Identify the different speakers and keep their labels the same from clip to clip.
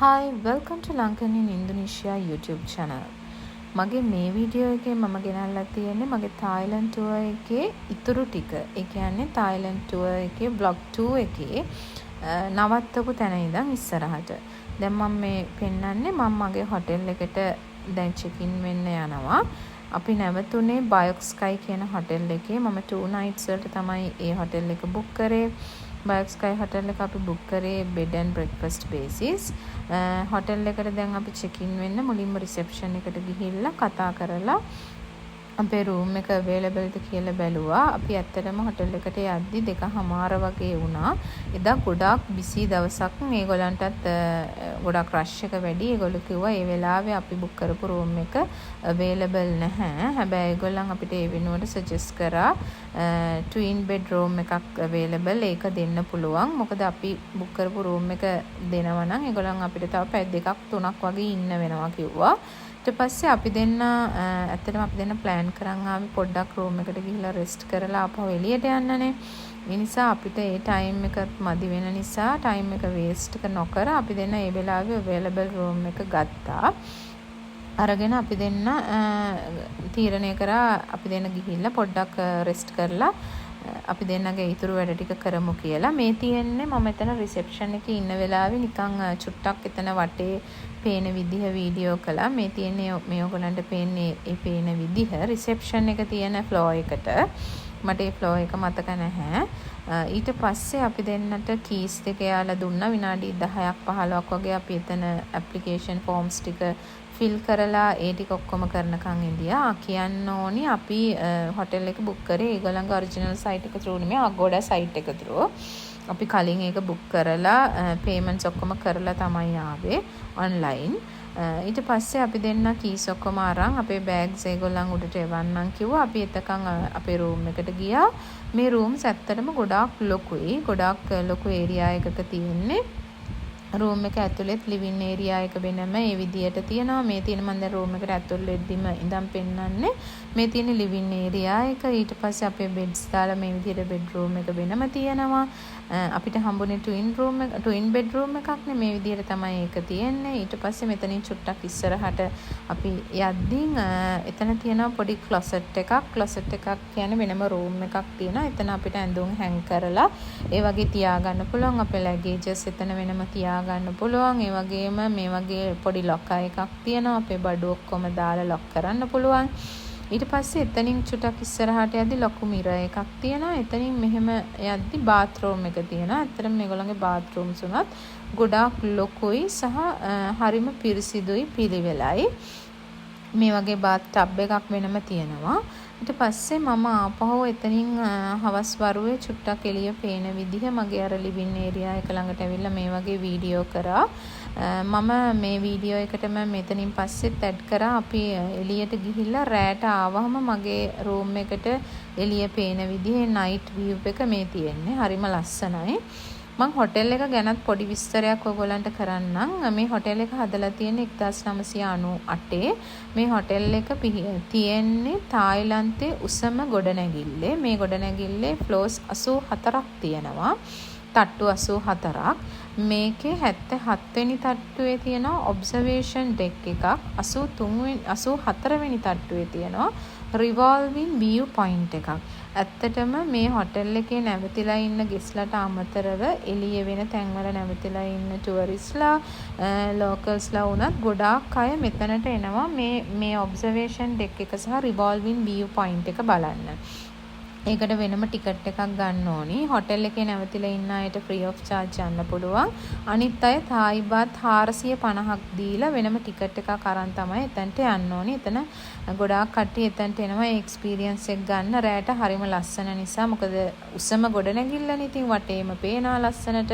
Speaker 1: Hi, welcome to Lankan in Indonesia YouTube channel. මගේ මේ video එකේ මම ගෙනල්ලා තියෙන්නේ මගේ තායිලන්ඩ් ටුවර් එකේ ඉතුරු ටික. ඒ කියන්නේ තායිලන්ඩ් ටුවර් එකේ vlog 2 එකේ නවත්තපු තැන ඉඳන් ඉස්සරහට. දැන් මම මේ පෙන්නන්නේ මම මගේ හොටෙල් එකට දැන් චෙක් ඉන් වෙන්න යනවා. අපි නැවතුනේ බයොක්ස්කයි කියන හොටෙල් එකේ. මම 2 nights වලට තමයි ඒ හොටෙල් එක බුක් කරේ. බයොක්ස්කයි හොටෙල් එක අපි බුක් කරේ bed and breakfast basis. Hotel එකට දැන් අපි චෙක් ඉන් වෙන්න මුලින්ම රිසෙප්ෂන් එකට ගිහිල්ලා කතා කරලා අපේ රූම් එක අවైలබල්ද කියලා බැලුවා. අපි ඇත්තටම හොටෙල් එකට යද්දි 2:00 වගේ වුණා. එදා ගොඩාක් බිසි දවසක්. ඒගොල්ලන්ටත් ගොඩාක් රෂ් එක වැඩි. ඒගොල්ලෝ කිව්වා ඒ වෙලාවේ අපි බුක් කරපු රූම් එක අවైలබල් නැහැ. හැබැයි ඒගොල්ලන් අපිට ඒ වෙනුවට සජෙස්ට් කරා ට්වින් බෙඩ් රූම් එකක් අවైలබල්. ඒක දෙන්න පුළුවන්. මොකද අපි බුක් කරපු රූම් එක දෙනවා නම් ඒගොල්ලන් අපිට තව පැය 2-3ක් වගේ ඉන්න වෙනවා කිව්වා. ඊට පස්සේ අපි දෙන්න ඇත්තටම අපි දෙන්න ප්ලෑන් කරන් ආවි පොඩ්ඩක් රූම් එකට ගිහිල්ලා රෙස්ට් කරලා ආපහු එළියට යන්නනේ. ඒ නිසා අපිට ඒ ටයිම් එකත් මදි වෙන නිසා ටයිම් එක වේස්ට් නොකර අපි දෙන්න ඒ වෙලාවේ අවైలබල් රූම් එක ගත්තා. අරගෙන අපි දෙන්න තීරණය කරා අපි දෙන්න ගිහිල්ලා පොඩ්ඩක් රෙස්ට් කරලා අපි දෙන්නගේ ඉතුරු වැඩ ටික කරමු කියලා. මේ තියෙන්නේ මම එතන රිසෙප්ෂන් එකේ ඉන්න වෙලාවේ නිකන් චුට්ටක් එතන වටේ පේන විදිහ වීඩියෝ කළා. මේ තියෙන්නේ මේ ඔයගලන්ට පේන්නේ ඒ පේන විදිහ රිසෙප්ෂන් එක තියෙන ෆ්ලෝර් එකට. මට ඒ ෆ්ලෝර් එක මතක නැහැ. ඊට පස්සේ අපි දෙන්නට කීස් දෙක යාලා දුන්නා. විනාඩි 10ක් 15ක් වගේ අපි එතන ඇප්ලිකේෂන් ෆෝම්ස් ටික ෆිල් කරලා ඒ ටික ඔක්කොම කරනකන් ඉඳියා. කියන්න ඕනි අපි හොටෙල් එක බුක් කරේ ඒගොල්ලන්ගේ ඔරිජිනල් සයිට් එක through නෙමෙයි Agoda සයිට් එක through. අපි කලින් ඒක බුක් කරලා පේමන්ට්ස් ඔක්කොම කරලා තමයි ආවේ ඔන්ලයින්. ඊට පස්සේ අපි දෙන්න කීස් ඔක්කොම අරන් අපේ බෑග්ස් ඒගොල්ලන් උඩට එවන්නම් කිව්වා. අපි එතකන් අපේ රූම් එකට ගියා. මේ රූම්ස් ඇත්තටම ගොඩාක් ලොකුයි. ගොඩාක් ලොකු ඒරියා එකක තියෙන්නේ. රූම් එක ඇතුළෙත් ලිවින් ඒරියා එක වෙනම ඒ විදියට තියෙනවා. මේ තියෙන මම දැන් රූම් එකට ඇතුල් වෙද්දිම ඉඳන් පෙන්නන්නේ. මේ තියෙන ලිවින් ඒරියා එක. ඊට පස්සේ අපේ බෙඩ්ස් දාලා මේ විදියට බෙඩ්රූම් එක වෙනම තියෙනවා. අපිට හම්බුනේ ට්වින් බෙඩ්රූම් එකක් නේ. මේ විදියට තමයි ඒක තියෙන්නේ. ඊට පස්සේ මෙතනින් චුට්ටක් ඉස්සරහට අපි යද්දින් එතන තියෙනවා පොඩි ක්ලොසට් එකක්. ක්ලොසට් එකක් කියන්නේ වෙනම රූම් එකක් තියෙනවා. එතන අපිට ඇඳුම් හැං කරලා ඒ වගේ තියාගන්න පුළුවන්. අපේ ලැගේජස් එතන වෙනම තියාගන්න පුළුවන්. ඒ වගේම මේ වගේ පොඩි ලොකර් එකක් තියෙනවා. අපේ බඩු ඔක්කොම දාලා ලොක් කරන්න පුළුවන්. ඊට පස්සේ එතනින් චුටක් ඉස්සරහට යද්දි ලොකු මිරර් එකක් තියෙනවා. එතනින් මෙහෙම යද්දි බාත්රූම් එක තියෙනවා. ඇත්තටම මේගොල්ලන්ගේ බාත්රූම්ස් උනත් ගොඩාක් ලොකුයි සහ හරිම පිරිසිදුයි පිළිවෙලයි. මේ වගේ බාත් ටබ් එකක් වෙනම තියෙනවා. ඊට පස්සේ මම ආපහු එතනින් හවස් වරුවේ චුට්ටක් එළිය පේන විදිහ මගේ අර ලිවින් ඒරියා එක ළඟට ඇවිල්ලා මේ වගේ වීඩියෝ කරා. මම මේ වීඩියෝ එකටම මෙතනින් පස්සෙත් ඇඩ් කරා. අපි එළියට ගිහිල්ලා රෑට ආවහම මගේ රූම් එකට එළිය පේන විදිහේ නයිට් විව් එක මේ තියෙන්නේ. හරිම ලස්සනයි. මම හොටෙල් එක ගැනත් පොඩි විස්තරයක් ඔයගොල්ලන්ට කරන්නම්. මේ හොටෙල් එක හදලා තියෙන්නේ 1998. මේ හොටෙල් එක තියෙන්නේ තායිලන්තයේ උසම ගොඩනැගිල්ලේ. මේ ගොඩනැගිල්ලේ ෆ්ලෝර්ස් 84ක් තියෙනවා. තට්ටු 84ක්. මේකේ 77 වෙනි තට්ටුවේ තියෙනවා ඔබ්සර්වේෂන් ඩෙක් එකක්. 84 වෙනි තට්ටුවේ තියෙනවා රිවෝල්වින් view point එකක්. ඇත්තටම මේ හොටෙල් එකේ නැවතිලා ඉන්න ගෙස්ලට අමතරව එළිය වෙන තැන්වල නැවතිලා ඉන්න ටුවරිස්ලා ලෝකල්ස්ලා වුණත් ගොඩාක් අය මෙතනට එනවා මේ ඔබ්සර්වේෂන් ඩෙක් එක සහ රිවෝල්වින් view point එක බලන්න. ඒකට වෙනම ටිකට් එකක් ගන්න ඕනි. හොටෙල් එකේ නැවතිලා ඉන්න අයට ෆ්‍රී ඔෆ් චාර්ජ් යන්න පුළුවන්. අනිත් අය තායි බාත් 450ක් දීලා වෙනම ටිකට් එකක් අරන් තමයි එතනට යන්න ඕනි. එතන ගොඩාක් කට්ටිය එතනට එනවා ඒ එක්ස්පීරියන්ස් එක ගන්න. රෑට හරිම ලස්සන නිසා. මොකද උසම ගොඩනැගිල්ලනේ. ඉතින් වටේම පේනවා ලස්සනට.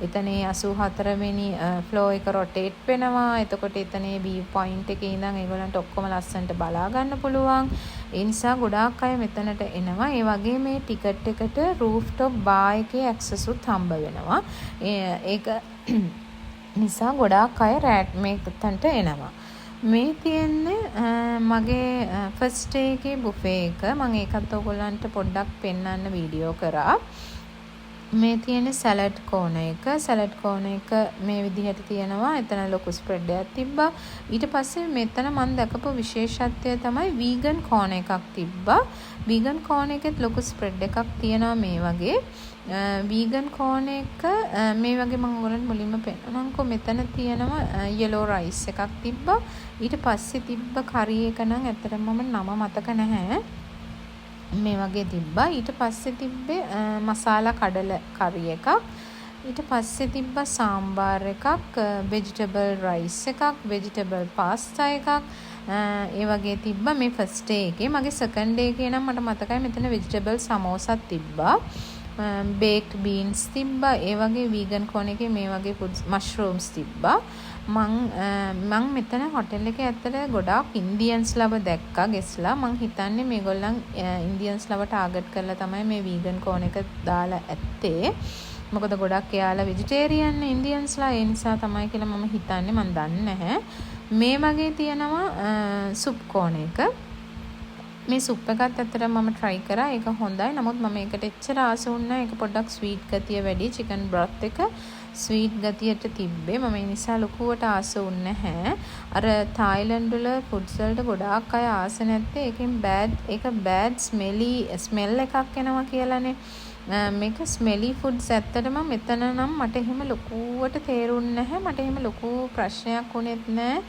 Speaker 1: එතනේ 84 වෙනි ෆ්ලෝ එක රොටේට් වෙනවා. එතකොට එතනේ view point එකේ ඉඳන් ඒගොල්ලන්ට ඔක්කොම ලස්සනට බලා ගන්න පුළුවන්. ඒ නිසා ගොඩාක් අය මෙතනට එනවා. ඒ වගේ මේ ටිකට් එකට රූෆ්ටොප් බාර් එකේ ඇක්සස් උත් හම්බ වෙනවා. ඒක නිසා ගොඩාක් අය රෑට් මේකටට එනවා. මේ තියෙන්නේ මගේ ෆස්ට් ඩේ එකේ බුෆේ එක. මම ඒකත් ඔයගොල්ලන්ට පොඩ්ඩක් පෙන්වන්න වීඩියෝ කරා. මේ තියෙන සැලඩ් කෝන එක. සැලඩ් කෝන එක මේ විදිහට තියෙනවා. එතන ලොකු ස්ප්‍රෙඩ් එකක් තිබ්බා. ඊට පස්සේ මෙතන මම දැකපු විශේෂත්වය තමයි වීගන් කෝන එකක් තිබ්බා. වීගන් කෝන එකෙත් ලොකු ස්ප්‍රෙඩ් එකක් තියෙනවා මේ වගේ. වීගන් කෝන එක මේ වගේ මම ඔයගොල්ලන්ට මුලින්ම පෙන්නනම්කෝ. මෙතන තියෙනවා යෙලෝ රයිස් එකක් තිබ්බා. ඊට පස්සේ තිබ්බ කරි එක නම් ඇත්තටම මම නම මතක නැහැ. මේ වගේ තිබ්බා. ඊට පස්සේ තිබ්බේ මසාලා කඩල කරි එකක්. ඊට පස්සේ තිබ්බා සාම්බාර් එකක්, vegetable rice එකක්, vegetable pasta එකක්. ඒ වගේ තිබ්බා මේ first day එකේ. මගේ second day එකේ නම් මට මතකයි මෙතන vegetable සමෝසක් තිබ්බා. baked beans තිබ්බා. ඒ වගේ vegan corn එකේ මේ වගේ foods mushrooms තිබ්බා. මං මෙතන හොටෙල් එකේ ඇත්තට ගොඩාක් ඉන්දියන්ස් ලව දැක්කා ගෙස්ලා. මං හිතන්නේ මේගොල්ලන් ඉන්දියන්ස් ලව ටාගට් කරලා තමයි මේ වීගන් කෝන් එක දාලා ඇත්තේ. මොකද ගොඩක් එයාලා වෙජිටේරියන් ඉන්දියන්ස්ලා, ඒ නිසා තමයි කියලා මම හිතන්නේ. මං දන්නේ නැහැ. මේ වගේ තියෙනවා සුප් කෝන් එක. මේ සුප් එකත් ඇත්තට මම try කරා. ඒක හොඳයි. නමුත් මම ඒකට එච්චර ආස වුණේ නැහැ. ඒක පොඩ්ඩක් sweet ගතිය වැඩි. chicken broth එක ස්වීට් ගතියට තිබ්බේ. මම ඒ නිසා ලොකුවට ආස වුණේ නැහැ. අර තායිලන්ඩ් වල ෆුඩ්ස් වලට ගොඩාක් අය ආස නැත්තේ ඒකෙන් බෑඩ් ස්මෙල් එකක් එනවා කියලානේ. මේක ස්මෙලි ෆුඩ්ස් ඇත්තටම මෙතන නම් මට එහෙම ලොකුවට තේරුන්නේ නැහැ. මට එහෙම ලොකු ප්‍රශ්නයක් වුණෙත් නැහැ.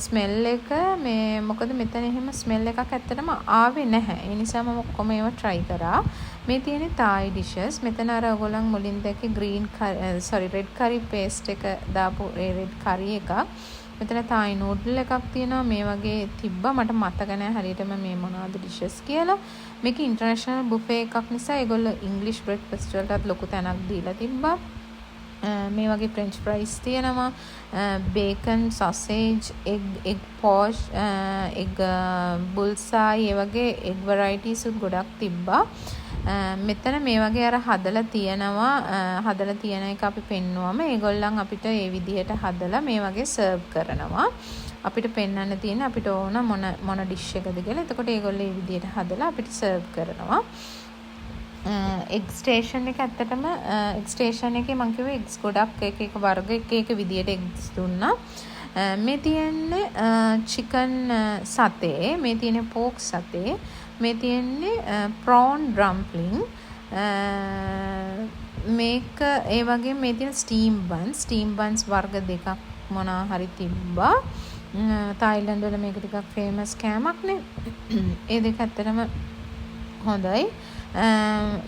Speaker 1: ස්මෙල් එක මේ මොකද මෙතන එහෙම ස්මෙල් එකක් ඇත්තටම ආවේ නැහැ. ඒ නිසා මම ඔක්කොම ඒවා try කරා. මේ තියෙන්නේ Thai dishes. මෙතන අර ඔයගොල්ලන් මුලින් දැක්කේ red curry paste එක දාපු red curry එකක්. මෙතන Thai noodle එකක් තියෙනවා. මේ වගේ තිබ්බා. මට මතක නැහැ හරියටම මේ මොනවද dishes කියලා. මේක ඉන්ටර්නැෂනල් බුෆේ එකක් නිසා ඒගොල්ලෝ ඉංග්‍රීසි බ්‍රෙක්ෆාස්ට් වලටත් ලොකු තැනක් දීලා තිබ්බා. මේ වගේ ෆ්‍රෙන්ච් ෆ්‍රයිස් තියෙනවා. Bacon, sausage, egg poach, egg bullseye, ඒ වගේ එග් varieties උත් ගොඩක් තිබ්බා. මෙතන මේ වගේ අර හදලා තියෙන එක අපි පෙන්නුවම ඒගොල්ලන් අපිට ඒ විදිහට හදලා මේ වගේ සර්ව් කරනවා. අපිට පෙන්වන්න තියෙන අපිට ඕන මොන ඩිෂ් එකද කියලා. එතකොට ඒගොල්ලෝ මේ විදිහට හදලා අපිට සර්ව් කරනවා. එග් ස්ටේෂන් එක ඇත්තටම එග් ස්ටේෂන් එකේ මම කිව්වේ එග්ස් ගොඩක් එක වර්ග එක විදිහට එග්ස් දුන්නා. මේ තියෙන්නේ චිකන් සතේ, මේ තියෙන්නේ පෝක් සතේ, මේ තියෙන්නේ prawn dumpling, මේක ඒ වගේ මේ තියෙන ස්ටීම් බන්ස් වර්ග දෙකක් මොනවා හරි තිබ්බා. තායිලන්ඩ් වල මේක ටිකක් ෆේමස් කෑමක් නේ. ඒ දෙක ඇත්තටම හොඳයි.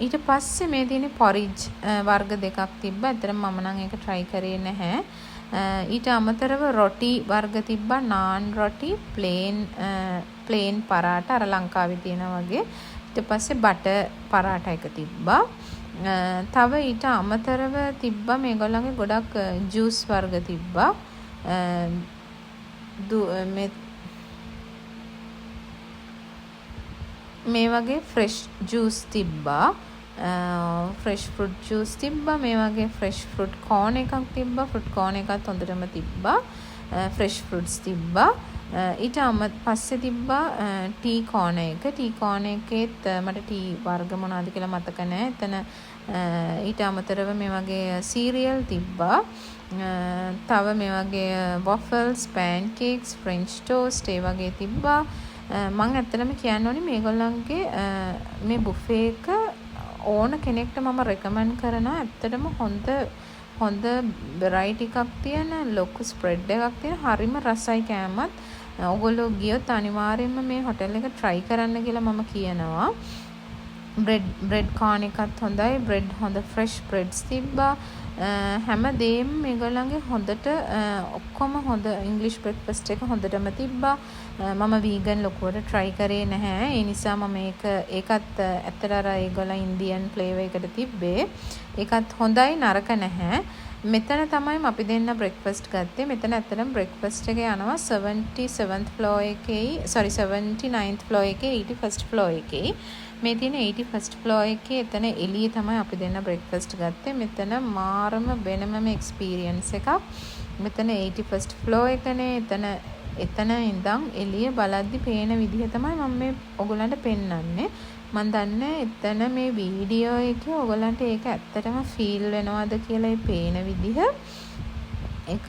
Speaker 1: ඊට පස්සේ මේ තියෙන පොරිජ් වර්ග දෙකක් තිබ්බා. ඇත්තටම මම නම් ඒක try කරේ නැහැ. ඊට අමතරව රොටි වර්ග තිබ්බා. නාන් රොටි, ප්ලේන් පරාට අර ලංකාවේ තියෙන වගේ. ඊට පස්සේ බටර් පරාට එක තිබ්බා. තව ඊට අමතරව තිබ්බා මේගොල්ලන්ගේ ගොඩක් ජූස් වර්ග තිබ්බා. මේ වගේ ෆ්‍රෙෂ් ජූස් තිබ්බා. ෆ්‍රෙෂ් ෆෘට් ජූස් තිබ්බා. මේ වගේ ෆ්‍රෙෂ් ෆෘට් කෝන් එකක් තිබ්බා. ෆෘට් කෝන් එකත් හොඳටම තිබ්බා. ෆ්‍රෙෂ් ෆෘට්ස් තිබ්බා. ඊට පස්සේ තිබ්බා ටී කෝන එක. ටී කෝන එකේත් මට ටී වර්ග මොනවද කියලා මතක නැහැ. එතන ඊට අමතරව මේ වගේ සීරියල් තිබ්බා. තව මේ වගේ waffles, pancakes, french toast ඒ වගේ තිබ්බා. මම ඇත්තටම කියන්න ඕනේ මේගොල්ලන්ගේ මේ බුෆේ එක ඕන කෙනෙක්ට මම රෙකමන්ඩ් කරනවා. ඇත්තටම හොඳ වෙරයිටි එකක් තියෙන, ලොකු ස්ප්‍රෙඩ් එකක් තියෙන, හරිම රසයි කෑමත්. ඔයගොල්ලෝ ගියොත් අනිවාර්යයෙන්ම මේ හොටෙල් එක try කරන්න කියලා මම කියනවා. බ්‍රෙඩ් කාන් එකත් හොඳයි. බ්‍රෙඩ් හොඳ ෆ්‍රෙෂ් බ්‍රෙඩ්ස් තිබ්බා. හැමදේම මේගොල්ලන්ගේ හොඳට ඔක්කොම හොඳ ඉංග්‍රීසි බ්‍රෙක්ෆාස්ට් එක හොඳටම තිබ්බා. මම වීගන් ලොකුවට try කරේ නැහැ. ඒ නිසා මම ඒකත් ඇත්තට අර ඒගොල්ලෝ ඉන්දියන් ෆ්ලේවර් එකට තිබ්බේ. ඒකත් හොඳයි, නරක නැහැ. මෙතන තමයි අපි දෙන්න බ්‍රෙක්ෆාස්ට් ගත්තේ. මෙතන ඇත්තටම බ්‍රෙක්ෆාස්ට් එක යනවා 77th floor එකේ 79th floor එකේ 81st floor එකේ. මේ තියෙන 81st floor එකේ එතන එළියේ තමයි අපි දෙන්න බ්‍රෙක්ෆාස්ට් ගත්තේ. මෙතන මාරම වෙනමම එක්ස්පීරියන්ස් එකක්. මෙතන 81st floor එකනේ. එතන ඉඳන් එළිය බලද්දි පේන විදිහ තමයි මම මේ ඔයගලන්ට පෙන්නන්නේ. මම දන්නේ එතන මේ වීඩියෝ එකේ ඔයගලන්ට ඒක ඇත්තටම ෆීල් වෙනවද කියලා ඒ පේන විදිහ. ඒක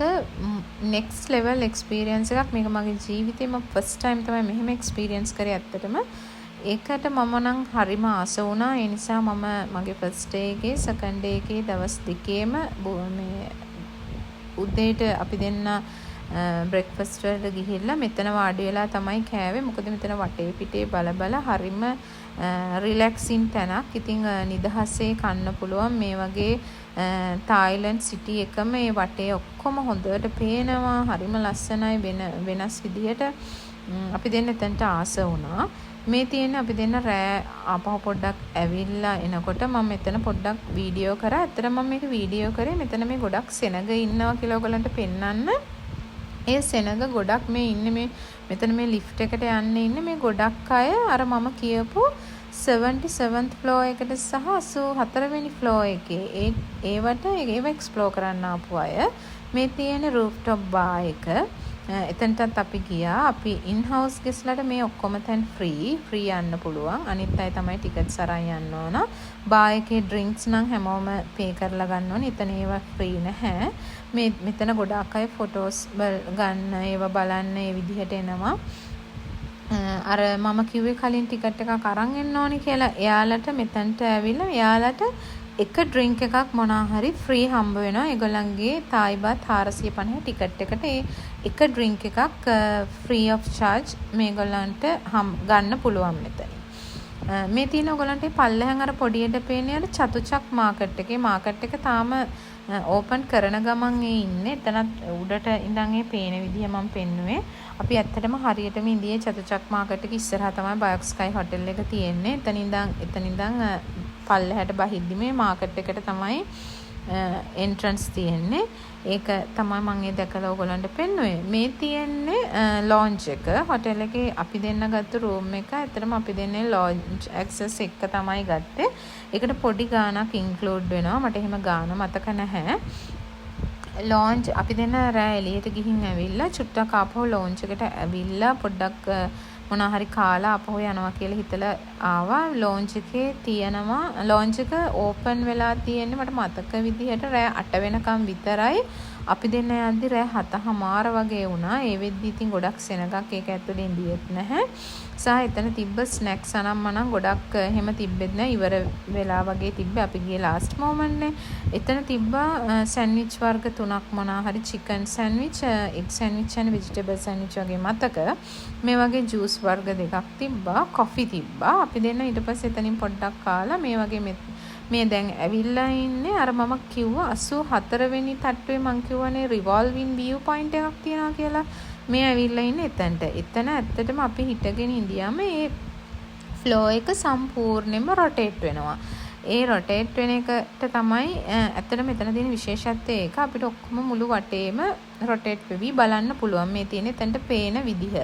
Speaker 1: next level experience එකක්. මේක මගේ ජීවිතේම first time තමයි මෙහෙම experience කරේ ඇත්තටම. ඒකට මම නම් හරිම ආස වුණා. ඒ නිසා මම මගේ first day එකේ second day එකේ දවස් දෙකේම මේ උදේට අපි දෙන්න බ්‍රෙක්ෆාස්ට් වලට ගිහිල්ලා මෙතන වාඩි වෙලා තමයි කෑවේ. මොකද මෙතන වටේ පිටේ බල හරිම රිලැක්සින් තැනක්. ඉතින් නිදහසේ කන්න පුළුවන්. මේ වගේ තායිලන්ඩ් සිටි එකම මේ වටේ ඔක්කොම හොඳට පේනවා. හරිම ලස්සනයි වෙනස් විදිහට. අපි දෙන්න එතනට ආස වුණා. මේ තියෙන අපි දෙන්න රෑ ආපහු පොඩ්ඩක් ඇවිල්ලා එනකොට මම මෙතන පොඩ්ඩක් වීඩියෝ කරා. ඇත්තටම මම මේක වීඩියෝ කරේ මෙතන මේ ගොඩක් සෙනග ඉන්නවා කියලා ඔයගලන්ට පෙන්වන්න. ඒ සෙනග ගොඩක් මේ ඉන්නේ මෙතන මේ ලිෆ්ට් එකට යන්න ඉන්නේ මේ ගොඩක් අය අර මම කියපු 77th floor එකට සහ 84 වෙනි floor එකේ ඒවට ඒව එක්ස්ප්ලෝර් කරන්න ආපු අය. මේ තියෙන rooftop bar එක එතනටත් අපි ගියා. අපි ඉන් හවුස් ගෙස්ලට මේ ඔක්කොම තැන් ෆ්‍රී යන්න පුළුවන්. අනිත් අය තමයි ටිකට්ස් අරන් යන්න ඕන. බාර් එකේ ඩ්‍රින්ක්ස් නම් හැමෝම පේ කරලා ගන්න ඕනේ. එතන ඒවා ෆ්‍රී නැහැ. මෙතන ගොඩාක් අය ෆොටෝස් ගන්න ඒවා බලන්න ඒ විදිහට එනවා. අර මම කිව්වේ කලින් ටිකට් එකක් අරන් එන්න ඕනේ කියලා. එයාලට මෙතනට ඇවිල්ලා එයාලට එක ඩ්‍රින්ක් එකක් මොනවා හරි ෆ්‍රී හම්බ වෙනවා. ඒගොල්ලන්ගේ තායි බාත් 450 ටිකට් එකට එක ඩ්‍රින්ක් එකක් ෆ්‍රී ඔෆ් චාර්ජ් මේගොල්ලන්ට ගන්න පුළුවන් මෙතන. මේ තියෙන ඔයගොල්ලන්ට පල්ලෙහාන් අර පොඩියට පේන්නේ අර චතුචක් මාකට් එකේ මාකට් එක තාම ඕපන් කරන ගමන් ඉන්නේ. එතනත් උඩට ඉඳන් ඒ පේන විදිහ මම පෙන්නුවේ. අපි ඇත්තටම හරියටම ඉන්දියේ චතුචක් මාකට් එක ඉස්සරහා තමයි බයොක් ස්කයි හොටෙල් එක තියෙන්නේ. එතන ඉඳන් පල්ලෙහාට බහිද්දි මේ මාකට් එකට තමයි එන්ට්‍රන්ස් තියෙන්නේ. ඒක තමයි මම ඒ දැකලා ඔයගොල්ලන්ට පෙන්නුවේ. මේ තියෙන්නේ ලොන්ජ් එක. හොටෙල් එකේ අපි දෙන්න ගත්ත රූම් එක. ඇත්තටම අපි දෙන්නේ ලොන්ජ් ඇක්සස් එක තමයි ගත්තේ. ඒකට පොඩි ගාණක් ඉන්ක්ලූඩ් වෙනවා. මට එහෙම ගාණ මතක නැහැ. ලොන්ජ් අපි දෙන්න රෑ එළියට ගිහින් ඇවිල්ලා චුට්ටක් ආපහු ලොන්ජ් එකට ඇවිල්ලා පොඩ්ඩක් මොනවා හරි කාලා ආපහු යනවා කියලා හිතලා ආවා. ලොන්ජ් එකේ තියෙනවා ලොන්ජ් එක ඕපන් වෙලා තියෙන්නේ මට මතක විදිහට රෑ 8 වෙනකම් විතරයි. අපි දෙන්න යද්දි රෑ 7:00 වගේ වුණා. ඒ වෙද්දි ඉතින් ගොඩක් සෙනගක් ඒක ඇතුලේ ඉඳියෙත් නැහැ. සහ එතන තිබ්බ ස්නැක්ස් අනම්මනම් ගොඩක් එහෙම තිබ්බෙත් නැහැ. ඉවර වෙලා වගේ තිබ්බේ. අපි ගියේ ලාස්ට් මොමන්ට් නේ. එතන තිබ්බා සෑන්ඩ්විච් වර්ග 3ක් මොනවා හරි chicken sandwich, egg sandwich and vegetable sandwich වගේ මතක. මේ වගේ ජූස් වර්ග දෙකක් තිබ්බා. කොෆි තිබ්බා. අපි දෙන්න ඊට පස්සේ එතනින් පොඩ්ඩක් කාලා මේ වගේ මේ දැන් ඇවිල්ලා ඉන්නේ අර මම කිව්වා 84 වෙනි තට්ටුවේ මං කිව්වනේ රිවෝල්වින් view point එකක් තියනවා කියලා. මේ ඇවිල්ලා ඉන්නේ එතනට. එතන ඇත්තටම අපි හිටගෙන ඉඳියාම ඒ ෆ්ලෝ එක සම්පූර්ණයෙන්ම රොටේට් වෙනවා. ඒ රොටේට් වෙන එකට තමයි ඇත්තටම මෙතන තියෙන විශේෂත්වය ඒක. අපිට ඔක්කොම මුළු වටේම රොටේට් වෙවි බලන්න පුළුවන්. මේ තියෙන එතනට පේන විදිහ.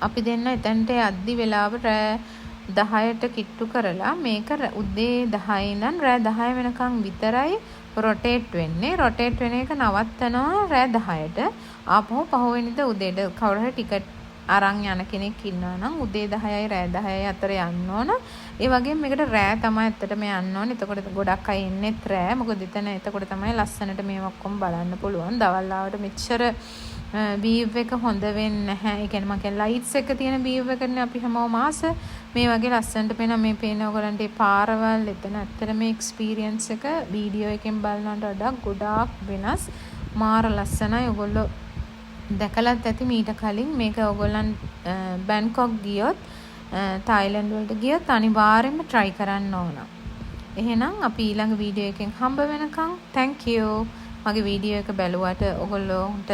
Speaker 1: අපි දෙන්න එතනට යද්දි වෙලාව රෑ 10ට කිට්ටු කරලා මේක උදේ 10 ඉඳන් රෑ 10 වෙනකන් විතරයි රොටේට් වෙන්නේ. රොටේට් වෙන එක නවත්තනවා රෑ 10ට. ආපහු පහුවෙනිද උදේට කවුරු හරි ටිකට් අරන් යන කෙනෙක් ඉන්නවා නම් උදේ 10යි රෑ 10යි අතර යන්න ඕන. ඒ වගේම මේකට රෑ තමයි ඇත්තටම යන්න ඕනේ. එතකොට ගොඩක් අය ඉන්නෙත් රෑ. මොකද එතකොට තමයි ලස්සනට මේව ඔක්කොම බලන්න පුළුවන්. දවල් ආවට මෙච්චර වීව් එක හොඳ වෙන්නේ නැහැ. ඒ කියන්නේ මම කියන්නේ ලයිට්ස් එක තියෙන වීව් එකනේ අපි හැමෝම ආස. මේ වගේ ලස්සනට පේන මේ පේන ඔයගලන්ට ඒ පාරවල් එතන ඇත්තට මේ එක්ස්පීරියන්ස් එක වීඩියෝ එකෙන් බලනවට වඩා ගොඩාක් වෙනස්. මාර ලස්සනයි. ඔයගොල්ලෝ දැකලත් ඇති මීට කලින් මේක ඔයගොල්ලන් බැංකොක් ගියොත් තායිලන්ඩ් වලට ගියොත් අනිවාර්යයෙන්ම try කරන්න ඕන. එහෙනම් අපි ඊළඟ වීඩියෝ එකෙන් හම්බ වෙනකන් thank you. මගේ වීඩියෝ එක බැලුවට ඔයගොල්ලෝන්ට